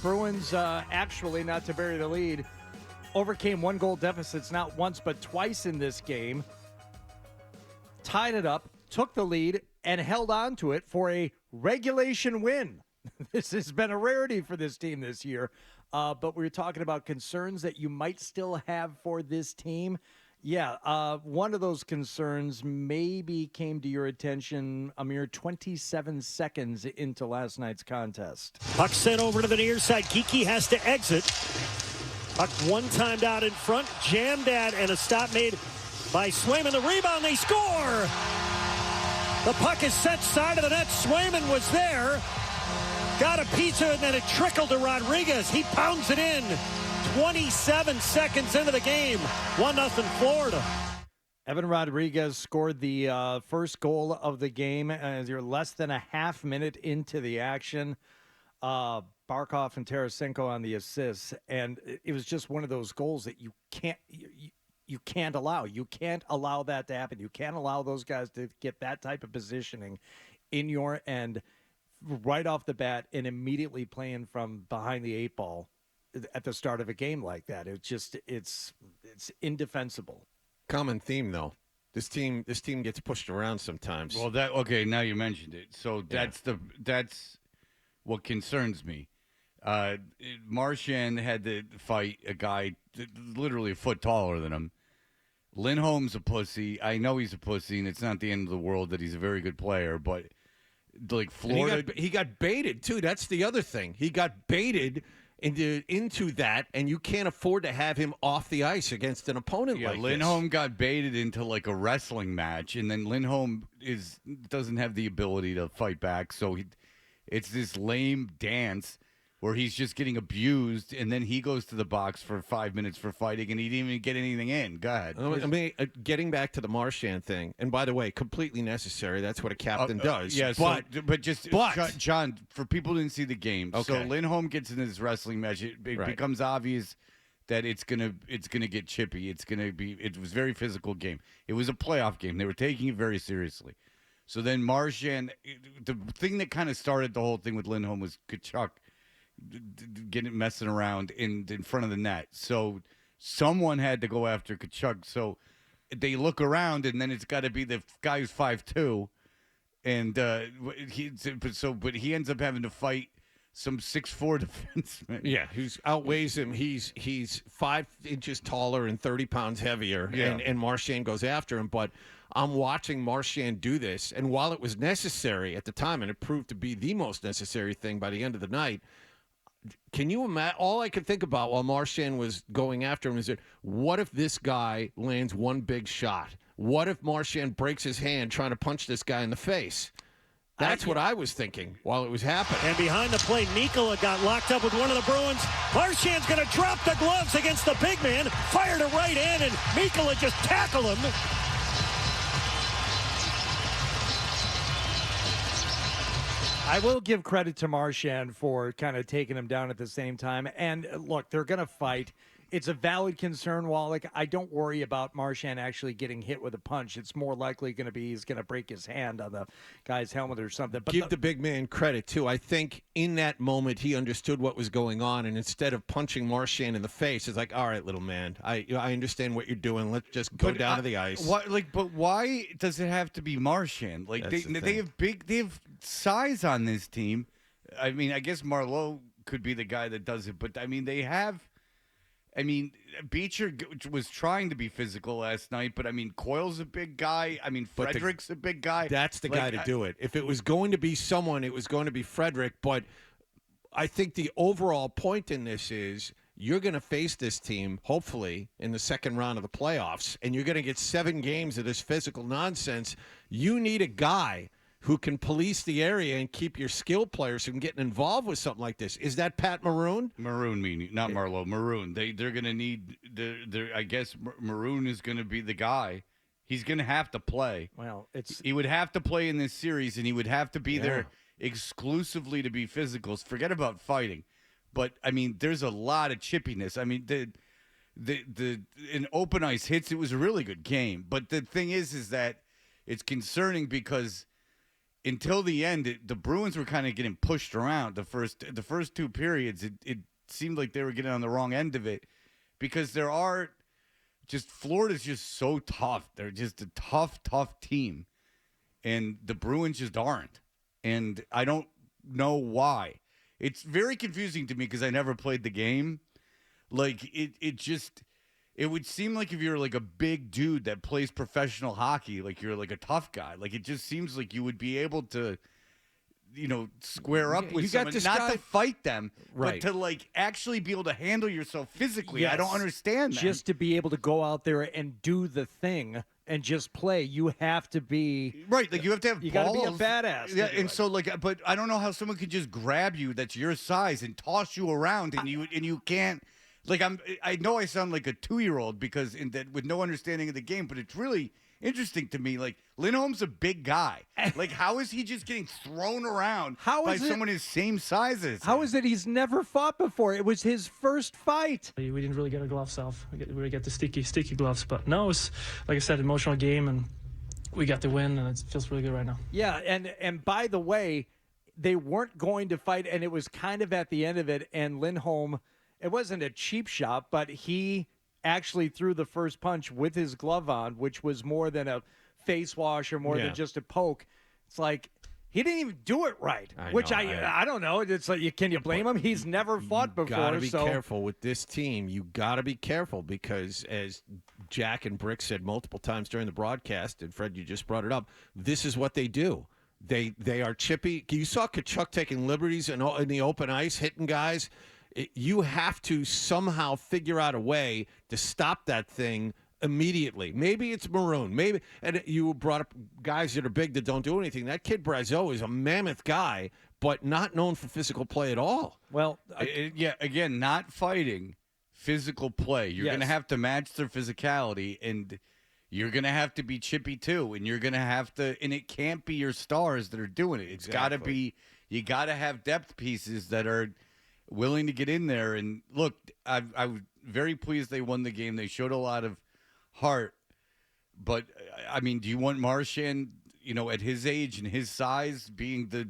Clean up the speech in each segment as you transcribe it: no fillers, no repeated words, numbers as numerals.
Bruins, actually, not to bury the lead, overcame one-goal deficits not once but twice in this game, tied it up, took the lead, and held on to it for a regulation win. This has been a rarity for this team this year, but we were talking about concerns that you might still have for this team. Yeah, one of those concerns maybe came to your attention a mere 27 seconds into last night's contest. Puck sent over to the near side. Kiki has to exit. Puck one-timed out in front, jammed at, and a stop made by Swayman. The rebound, they score! The puck is set side of the net. Swayman was there. Got a piece of it, and then it trickled to Rodriguez. He pounds it in. 27 seconds into the game. 1-0 Florida. Evan Rodriguez scored the first goal of the game as you're less than a half minute into the action. Barkov and Tarasenko on the assists, and it was just one of those goals that you can't allow. You can't allow that to happen. You can't allow those guys to get that type of positioning in your end right off the bat and immediately playing from behind the eight ball at the start of a game like that. It's indefensible. Common theme though. This team gets pushed around sometimes. Well, now you mentioned it. So that's what concerns me. Marchand had to fight a guy literally a foot taller than him. Lindholm's a pussy. I know he's a pussy, and it's not the end of the world that he's a very good player, but like Florida, he got baited too. That's the other thing. He got baited into that, and you can't afford to have him off the ice against an opponent like Lindholm this. got baited into like a wrestling match, and then Lindholm doesn't have the ability to fight back, so it's this lame dance where he's just getting abused, and then he goes to the box for 5 minutes for fighting, and he didn't even get anything in. Go ahead. I mean, getting back to the Marchand thing, and by the way, completely necessary. That's what a captain does. Yeah, but John, for people who didn't see the game, okay. So Lindholm gets into this wrestling match. It becomes obvious that it's gonna get chippy. It was a very physical game. It was a playoff game. They were taking it very seriously. So then Marchand, the thing that kind of started the whole thing with Lindholm was Kachuk messing around in front of the net. So someone had to go after Kachuk. So they look around, and then it's got to be the guy who's 5'2", and but he ends up having to fight some 6'4" defenseman. Yeah, who outweighs him. He's 5 inches taller and 30 pounds heavier, and Marchand goes after him. But I'm watching Marchand do this, and while it was necessary at the time, and it proved to be the most necessary thing by the end of the night, can you imagine? All I could think about while Marchand was going after him is that what if this guy lands one big shot? What if Marchand breaks his hand trying to punch this guy in the face? That's what I was thinking while it was happening. And behind the play, Mikkola got locked up with one of the Bruins. Marchand's going to drop the gloves against the big man, fire to right in, and Mikkola just tackled him. I will give credit to Marchand for kind of taking him down at the same time. And look, they're going to fight. It's a valid concern, Wallach. I don't worry about Marchand actually getting hit with a punch. It's more likely going to be he's going to break his hand on the guy's helmet or something. But give the big man credit, too. I think in that moment he understood what was going on, and instead of punching Marchand in the face, it's like, all right, little man, I understand what you're doing. Let's just go down to the ice. But why does it have to be Marchand? Like they have size on this team. I mean, I guess Marleau could be the guy that does it, but I mean, they have. I mean, Beecher was trying to be physical last night, but I mean, Coyle's a big guy. I mean, Frederick's a big guy. That's the guy to do it. If it was going to be someone, it was going to be Frederick. But I think the overall point in this is you're going to face this team, hopefully, in the second round of the playoffs, and you're going to get 7 games of this physical nonsense. You need a guy who can police the area and keep your skilled players from getting involved with something like this. Is that Pat Maroon? Maroon, meaning not Marleau. Maroon. They're going to need. I guess Maroon is going to be the guy. He's going to have to play. Well, he would have to play in this series, and he would have to be there exclusively to be physicals. Forget about fighting, but I mean, there's a lot of chippiness. I mean, in open ice hits, it was a really good game. But the thing is that it's concerning because until the end, the Bruins were kind of getting pushed around. The first two periods, it seemed like they were getting on the wrong end of it because Florida's just so tough. They're just a tough team, and the Bruins just aren't. And I don't know why. It's very confusing to me because I never played the game. Like it would seem like if you're like a big dude that plays professional hockey, like you're like a tough guy. Like it just seems like you would be able to, square up with someone, not to fight them, Right. but to like actually be able to handle yourself physically. I don't Yes. understand that. Just to be able to go out there and do the thing and just play, you have to be right. Like you have to have You got to be a balls. badass. to Yeah, do and it. so but I don't know how someone could just grab you that's your size and toss you around and you can't. Like I know I sound like a 2-year-old because with no understanding of the game, but it's really interesting to me. Like Lindholm's a big guy. Like how is he just getting thrown around by someone his same size as him? How is it he's never fought before? It was his first fight. We didn't really get our gloves off. We really get the sticky gloves. But no, it was, like I said, an emotional game, and we got the win, and it feels really good right now. Yeah, and by the way, they weren't going to fight, and it was kind of at the end of it, and Lindholm, it wasn't a cheap shot, but he actually threw the first punch with his glove on, which was more than a face wash or more than just a poke. It's like he didn't even do it right, I don't know. It's like, can you blame him? He's never fought before. You got to be careful with this team. You got to be careful because, as Jack and Brick said multiple times during the broadcast, and Fred, you just brought it up, this is what they do. They are chippy. You saw Kachuk taking liberties in the open ice, hitting guys. You have to somehow figure out a way to stop that thing immediately. Maybe it's Maroon. Maybe, and you brought up guys that are big that don't do anything. That kid Brazeau is a mammoth guy, but not known for physical play at all. Well, again, not fighting, physical play. You're Yes. going to have to match their physicality, and you're going to have to be chippy too, and you're going to have to, and it can't be your stars that are doing it. It's got to be, you got to have depth pieces that are willing to get in there. And look, I'm very pleased they won the game. They showed a lot of heart, but I mean, do you want Marchand, at his age and his size, being the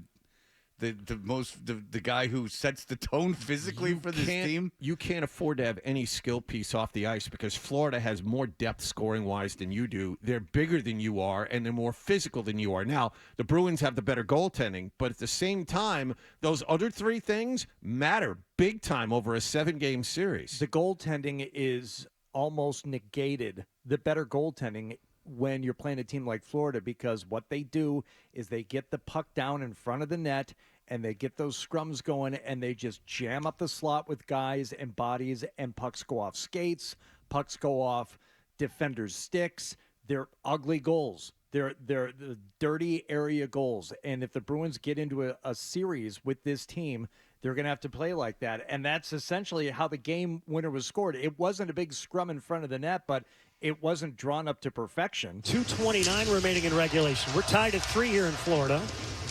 guy who sets the tone physically for this team? You can't afford to have any skill piece off the ice because Florida has more depth scoring wise than you do. They're bigger than you are, and they're more physical than you are. Now, the Bruins have the better goaltending, but at the same time, those other three things matter big time over a 7-game series. the goaltending is almost negated. The better goaltending when you're playing a team like Florida, because what they do is they get the puck down in front of the net and they get those scrums going and they just jam up the slot with guys and bodies, and pucks go off skates, pucks go off defenders' sticks. They're ugly goals. They're the dirty area goals. And if the Bruins get into a series with this team, they're going to have to play like that. And that's essentially how the game winner was scored. It wasn't a big scrum in front of the net, but it wasn't drawn up to perfection. 2:29 remaining in regulation. We're tied at 3 here in Florida.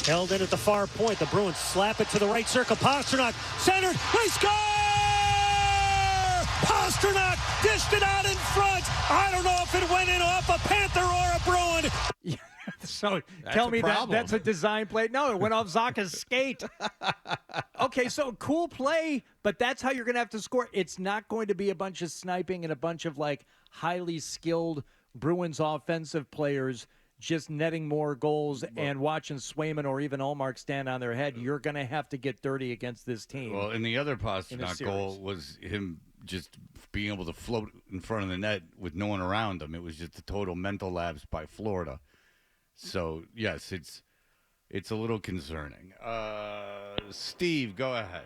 Held in at the far point. The Bruins slap it to the right circle. Pasternak centered. They score! Pasternak dished it out in front. I don't know if it went in off a Panther or a Bruin. So That's tell a me problem. that's a design play. No, it went off Zaka's skate. Okay, so cool play, but that's how you're going to have to score. It's not going to be a bunch of sniping and a bunch of like highly skilled Bruins offensive players just netting more goals and watching Swayman or even Allmark stand on their head. You're going to have to get dirty against this team. Well, and the other Pasternak series. goal was him just being able to float in front of the net with no one around him. It was just a total mental lapse by Florida. So, yes, it's a little concerning. Steve, go ahead.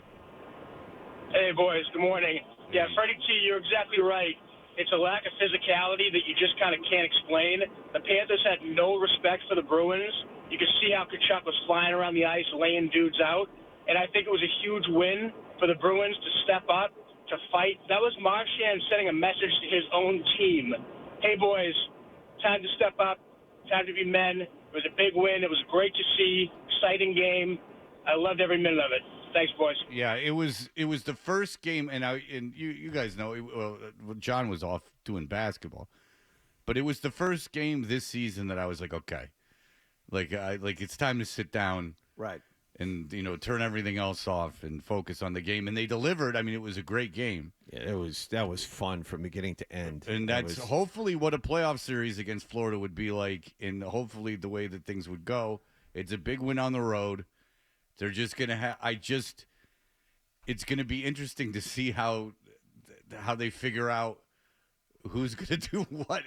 Hey, boys. Good morning. Yeah, Freddie T, you're exactly right. It's a lack of physicality that you just kind of can't explain. The Panthers had no respect for the Bruins. You could see how Kachuk was flying around the ice, laying dudes out. And I think it was a huge win for the Bruins to step up, to fight. That was Marchand sending a message to his own team. Hey, boys, time to step up, time to be men. It was a big win. It was great to see. Exciting game. I loved every minute of it. Thanks, boys. Yeah, it was the first game, and you guys know, John was off doing basketball, but it was the first game this season that I was like, okay, Like it's time to sit down, Right. and turn everything else off and focus on the game. And they delivered. I mean, it was a great game. Yeah, that was fun from beginning to end. And that's hopefully what a playoff series against Florida would be like, and hopefully the way that things would go. It's a big win on the road. They're just gonna have. It's gonna be interesting to see how they figure out who's gonna do what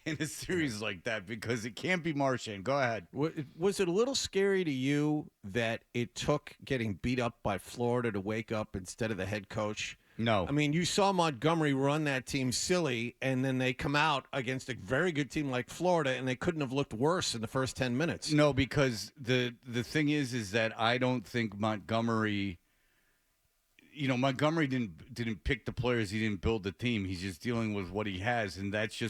in a series like that, because it can't be Marchand. Go ahead. Was it a little scary to you that it took getting beat up by Florida to wake up instead of the head coach? No. I mean, you saw Montgomery run that team silly, and then they come out against a very good team like Florida, and they couldn't have looked worse in the first 10 minutes. No, because the thing is that I don't think Montgomery. Montgomery didn't pick the players. He didn't build the team. He's just dealing with what he has, and that's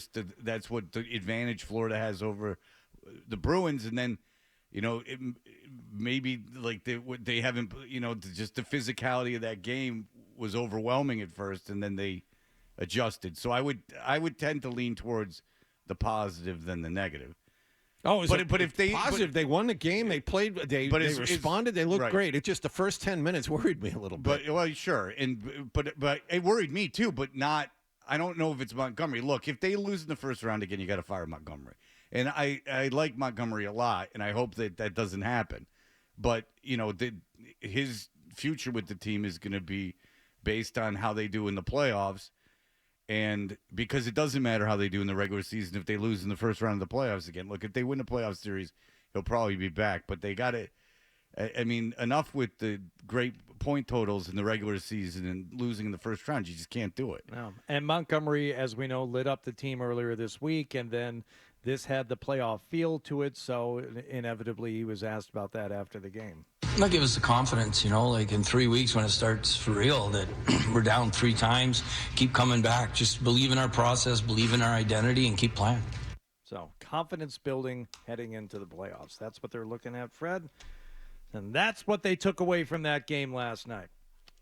what the advantage Florida has over the Bruins. And then, maybe like they haven't, just the physicality of that game was overwhelming at first, and then they adjusted. So I would tend to lean towards the positive than the negative. Oh, but if they positive, they won the game. They played. They responded. They looked right. great. It's just the first 10 minutes worried me a little bit. But well, sure, but it worried me too. But not. I don't know if it's Montgomery. Look, if they lose in the first round again, you got to fire Montgomery. And I like Montgomery a lot, and I hope that doesn't happen. But his future with the team is going to be based on how they do in the playoffs. And because it doesn't matter how they do in the regular season if they lose in the first round of the playoffs again. Look, if they win the playoff series, he'll probably be back. But they got it. I mean, enough with the great point totals in the regular season and losing in the first round. You just can't do it. No. And Montgomery, as we know, lit up the team earlier this week, and then this had the playoff feel to it. So inevitably, he was asked about that after the game. That gives us the confidence, like in 3 weeks when it starts for real, that we're down 3 times, keep coming back, just believe in our process, believe in our identity, and keep playing. So confidence building heading into the playoffs. That's what they're looking at, Fred. And that's what they took away from that game last night.